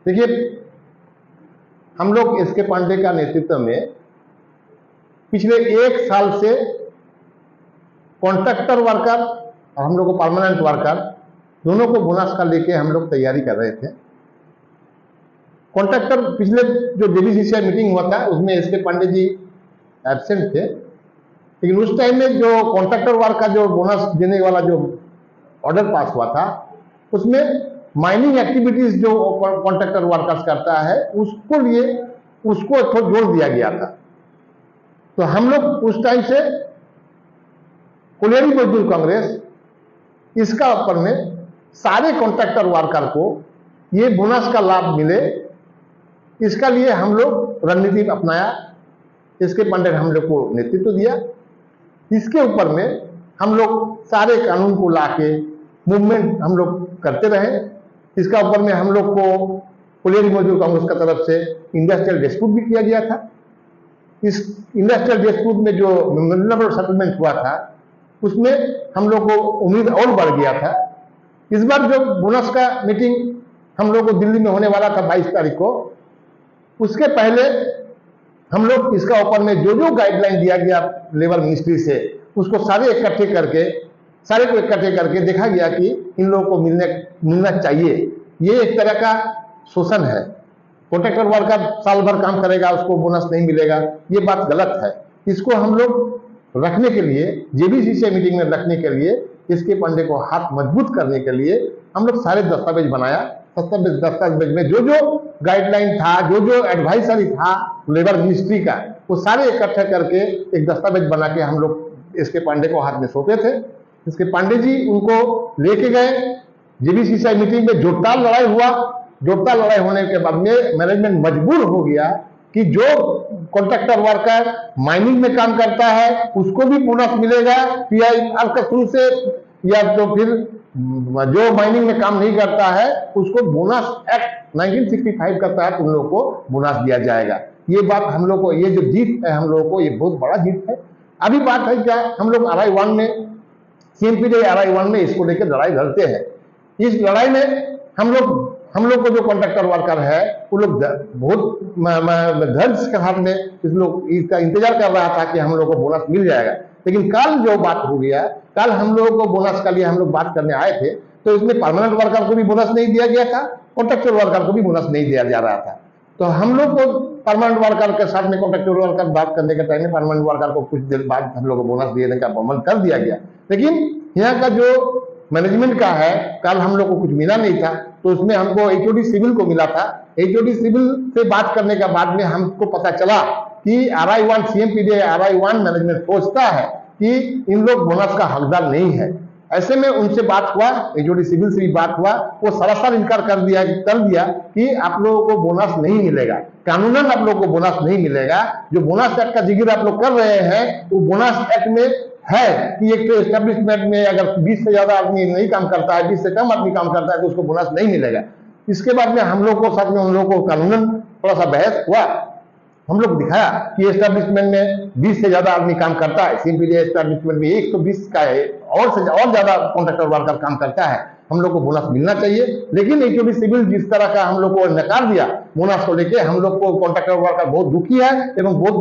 देखिए, हम लोग एस के पांडे का नेतृत्व में पिछले 1 साल से कॉन्ट्रैक्टर वर्कर और हम लोग को परमानेंट वर्कर दोनों को बोनस का लेके हम लोग तैयारी कर रहे थे। कॉन्ट्रैक्टर पिछले जो जेबीसीसीआई मीटिंग हुआ था उसमें एस के पांडे जी एब्सेंट थे, लेकिन उस टाइम में जो कॉन्ट्रैक्टर वर्क का जो बोनस देने वाला जो ऑर्डर पास हुआ था उसमें माइनिंग एक्टिविटीज जो कॉन्ट्रैक्टर वर्कर्स करता है उसको थोड़ा जोड़ दिया गया था। तो हम लोग उस टाइम से कोलियरी मजदूर कांग्रेस इसका ऊपर में सारे कॉन्ट्रैक्टर वर्कर को ये बोनस का लाभ मिले, इसका लिए हम लोग रणनीति अपनाया। इसके पांडे ने हम लोग को नेतृत्व दिया। इसके ऊपर में हम लोग सारे कानून को लाके मूवमेंट हम लोग करते रहे। इसका ऊपर में हम लोग को कोलियरी मजदूर कांग्रेस की तरफ से इंडस्ट्रियल डिस्प्यूट भी किया गया था। इस इंडस्ट्रियल डिस्प्यूट में जो मेमोरेंडम सेटलमेंट हुआ था उसमें हम लोग को उम्मीद और बढ़ गया था। इस बार जो बोनस का मीटिंग हम लोग को दिल्ली में होने वाला था 22 तारीख को, उसके पहले हम लोग इसका ऊपर में जो जो गाइडलाइन दिया गया लेबर मिनिस्ट्री से उसको सारे को इकट्ठे करके देखा गया कि इन लोगों को मिलना चाहिए। ये एक तरह का शोषण है। कॉन्ट्रैक्टर वर्कर साल भर काम करेगा, उसको बोनस नहीं मिलेगा, ये बात गलत है। इसको हम लोग रखने के लिए जेबीसीसीआई मीटिंग में रखने के लिए इसके पांडे को हाथ मजबूत करने के लिए हम लोग सारे दस्तावेज बनाया। दस्तावेज में जो जो गाइडलाइन था, जो जो एडवाइजरी था लेबर मिनिस्ट्री का, वो सारे इकट्ठे करके एक दस्तावेज बना के हम लोग इसके पांडे को हाथ में सौंपे थे। इसके पांडे जी उनको लेके गए। जेबीसीसीआई मीटिंग में जोरदार लड़ाई हुआ। जोरदार लड़ाई होने के बाद में मैनेजमेंट मजबूर हो गया कि जो कॉन्ट्रैक्टर वर्कर माइनिंग में काम करता है उसको भी बोनस मिलेगा पीआईआर के थ्रू से, या तो फिर जो माइनिंग में काम नहीं करता है उसको बोनस एक्ट 1965 का तहत उन लोगों को बोनस दिया जाएगा। ये बात हम लोग को, ये जो जीत है हम लोगों को, ये बहुत बड़ा जीत है। अभी बात है क्या, हम लोग RI-1 में CMPDI RI-1 में इसको लेकर लड़ाई लड़ते हैं। इस लड़ाई में हम लोग को जो कॉन्ट्रैक्टर वर्कर है वो लोग बहुत धैर्य के साथ में इस लोग इसका इंतजार कर रहा था कि हम लोग को बोनस मिल जाएगा। लेकिन कल जो बात हो गया, कल हम लोगों को बोनस के लिए हम लोग बात करने आए थे तो इसमें परमानेंट वर्कर को भी बोनस नहीं दिया गया था, कॉन्ट्रैक्टर वर्कर को भी बोनस नहीं दिया जा रहा था। तो हम लोग को परमानेंट वर्कर के साथ में कॉन्ट्रैक्टर वर्कर बात करने के टाइम में परमानेंट वर्कर को कुछ देर बाद हम लोग को बोनस देने का अमल कर दिया गया। लेकिन यहाँ का जो मैनेजमेंट का है, कल हम लोग को कुछ मिला नहीं था, तो उसमें हमको HOD सिविल को मिला था। HOD सिविल से बात करने के बाद में हमको पता चला कि RI-1 CMPDI RI-1 मैनेजमेंट सोचता है कि इन लोग बोनस का हकदार नहीं है। ऐसे में उनसे बात हुआ, HOD सिविल से भी बात हुआ, वो सरासर इनकार कर दिया कि आप लोगों को बोनस नहीं मिलेगा, कानूनन आप लोगों को बोनस नहीं मिलेगा। जो बोनस एक्ट का जिक्र आप लोग कर रहे हैं वो बोनस एक्ट में है कि एक तो एस्टेब्लिशमेंट में अगर 20 से ज्यादा आदमी नहीं काम करता है, 20 से कम आदमी काम करता है तो उसको बोनस नहीं मिलेगा। इसके बाद में हम लोग को साथ में उन लोगों को कानूनन थोड़ा सा बहस हुआ। हम लोग दिखाया कि एस्टेब्लिशमेंट में 20 से ज्यादा आदमी काम करता है, CMPDI एस्टेब्लिशमेंट में 120 का है और ज्यादा कॉन्ट्रैक्टर वर्कर काम करता है, हम लोग को बोनस मिलना चाहिए। लेकिन HOD सिविल जिस तरह का हम लोग को नकार दिया बोनस को लेके, हम लोग को कॉन्ट्रैक्टर वर्कर बहुत दुखी है एवं बहुत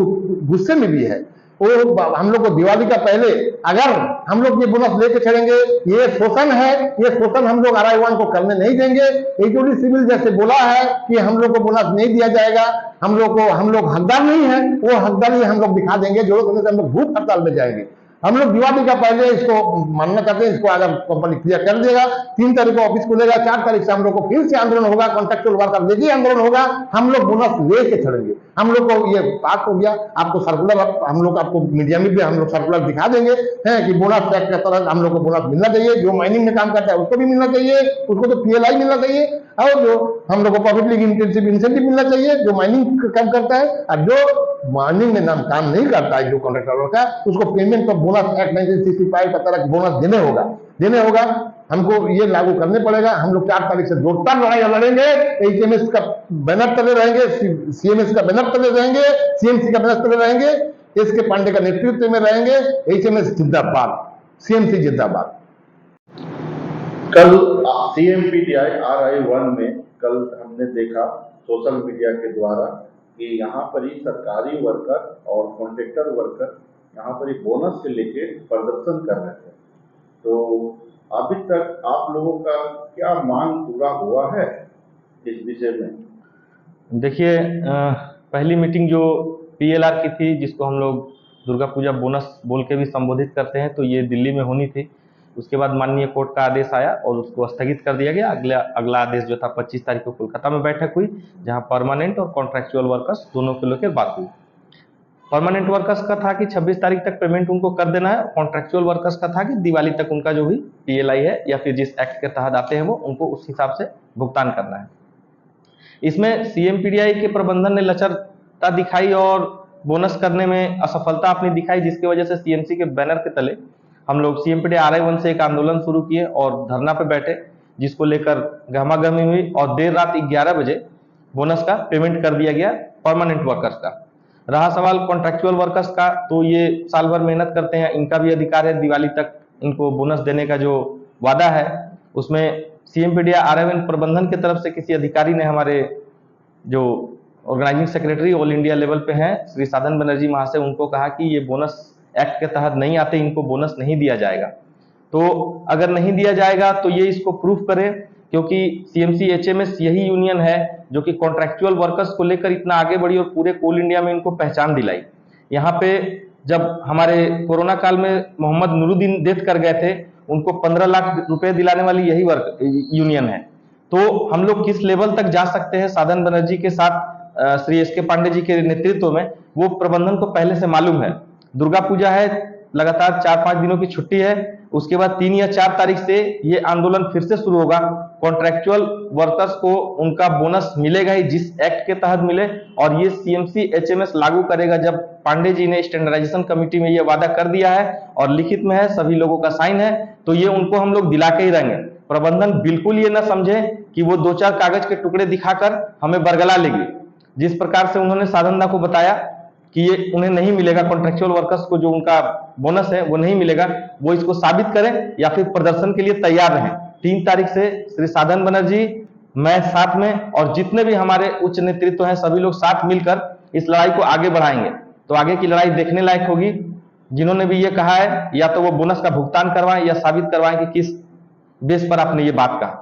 गुस्से में भी है। वो हम लोग को दिवाली का पहले अगर हम लोग ये बोनस लेके चलेंगे, ये शोषण है, ये शोषण हम लोग RI-1 को करने नहीं देंगे। HOD सिविल जैसे बोला है कि हम लोग को बोनस नहीं दिया जाएगा, हम लोग हकदार नहीं है, वो हकदारी हम लोग दिखा देंगे। जरूरत होने से हम लोग भूख हड़ताल में जाएंगे। हम लोग दिवाली का पहले इसको मानना चाहते हैं। इसको अगर कंपनी क्लियर कर देगा, 3 तारीख को ऑफिस खुलेगा, 4 तारीख से हम लोग को फिर से आंदोलन होगा, कॉन्ट्रैक्चुअल वर्कर लेके आंदोलन होगा, हम लोग बोनस लेके चढ़ेंगे। हम लोग को ये बात हो गया। आपको सर्कुलर हम लोग आपको मीडिया में भी हम लोग सर्कुलर दिखा देंगे हैं कि बोनस एक्ट के तहत हम लोग को बोनस मिलना चाहिए। जो माइनिंग में काम करता है उसको भी मिलना चाहिए, उसको तो PLI मिलना चाहिए, और जो हम लोग को पब्लिक इंटेंसिव इंसेंटिव मिलना चाहिए जो माइनिंग काम करता है। और जो माइनिंग में नाम काम नहीं करता है जो कॉन्ट्रैक्टर का, उसको पेमेंट ऑफ बोनस एक्ट 1965 का तरह बोनस देने होगा। हमको ये लागू करने पड़ेगा। हम लोग 4 तारीख से जोरदार लड़ाई लड़ेंगे। HMS का बैनर तले रहेंगे, CMS का बैनर तले रहेंगे, CMC का बैनर तले रहेंगे, SK पांडे का नेतृत्व में रहेंगे। HMS जिंदाबाद, CMC जिंदाबाद। कल CMPDI RI-1 में कल हमने देखा सोशल मीडिया के द्वारा कि यहाँ पर ही सरकारी वर्कर और कॉन्ट्रैक्टर वर्कर यहाँ पर ही बोनस से लेके प्रदर्शन कर रहे थे। तो अभी तक आप लोगों का क्या मांग पूरा हुआ है इस विषय में? देखिए, पहली मीटिंग जो PLR की थी, जिसको हम लोग दुर्गा पूजा बोनस बोल के भी संबोधित करते हैं, तो ये दिल्ली में होनी थी। उसके बाद माननीय कोर्ट का आदेश आया और उसको स्थगित कर दिया गया। अगला आदेश जो था 25 तारीख को कोलकाता में बैठक हुई, जहां परमानेंट और कॉन्ट्रैक्चुअल वर्कर्स दोनों को लेकर बात हुई। परमानेंट वर्कर्स का था कि 26 तारीख तक पेमेंट उनको कर देना है। कॉन्ट्रैक्चुअल वर्कर्स का था कि दिवाली तक उनका जो भी PLI है या फिर जिस एक्ट के तहत आते हैं वो उनको उस हिसाब से भुगतान करना है। इसमें CMPDI के प्रबंधन ने लचरता दिखाई और बोनस करने में असफलता अपनी दिखाई, जिसकी वजह से CMC के बैनर के तले हम लोग CMPDI RI1 से एक आंदोलन शुरू किए और धरना पे बैठे, जिसको लेकर गहमागहमी हुई और देर रात 11 बजे बोनस का पेमेंट कर दिया गया परमानेंट वर्कर्स का। रहा सवाल कॉन्ट्रैक्चुअल वर्कर्स का, तो ये साल भर मेहनत करते हैं, इनका भी अधिकार है दिवाली तक इनको बोनस देने का जो वादा है। उसमें CMPDI RI1 प्रबंधन की तरफ से किसी अधिकारी ने हमारे जो organising secretary all India level पे हैं श्री साधन बनर्जी महाशय, उनको कहा कि ये बोनस एक्ट के तहत नहीं आते, इनको बोनस नहीं दिया जाएगा। तो अगर नहीं दिया जाएगा तो ये इसको प्रूफ करें, क्योंकि CMC HMS यही यूनियन है जो कि कॉन्ट्रैक्चुअल वर्कर्स को लेकर इतना आगे बढ़ी और पूरे कोल इंडिया में इनको पहचान दिलाई। यहाँ पे जब हमारे कोरोना काल में मोहम्मद नूरुद्दीन डेथ कर गए थे, उनको 15 लाख रुपए दिलाने वाली यही वर्क यूनियन है। तो हम लोग किस लेवल तक जा सकते हैं साधन बनर्जी के साथ श्री SK पांडे जी के नेतृत्व में, वो प्रबंधन को पहले से मालूम है। दुर्गा पूजा है, लगातार 4-5 दिनों की छुट्टी है, उसके बाद 3 या 4 तारीख से ये आंदोलन फिर से शुरू होगा। कॉन्ट्रैक्चुअल वर्कर्स को उनका बोनस मिलेगा ही, जिस एक्ट के तहत मिले, और ये CMC HMS लागू करेगा जब पांडे जी ने स्टैंडर्डाइजेशन कमेटी में ये वादा कर दिया है और लिखित में है, सभी लोगों का साइन है, तो ये उनको हम लोग दिला के ही रहेंगे। प्रबंधन बिल्कुल ये ना समझे कि वो 2-4 कागज के टुकड़े दिखाकर हमें बरगला लेगी। जिस प्रकार से उन्होंने साधनदा को बताया कि ये उन्हें नहीं मिलेगा, कॉन्ट्रैक्चुअल वर्कर्स को जो उनका बोनस है वो नहीं मिलेगा, वो इसको साबित करें या फिर प्रदर्शन के लिए तैयार रहें। 3 तारीख से श्री साधन बनर्जी, मैं साथ में, और जितने भी हमारे उच्च नेतृत्व हैं सभी लोग साथ मिलकर इस लड़ाई को आगे बढ़ाएंगे। तो आगे की लड़ाई देखने लायक होगी। जिन्होंने भी ये कहा है, या तो वो बोनस का भुगतान करवाएं या साबित करवाएं कि किस बेस पर आपने ये बात कहा।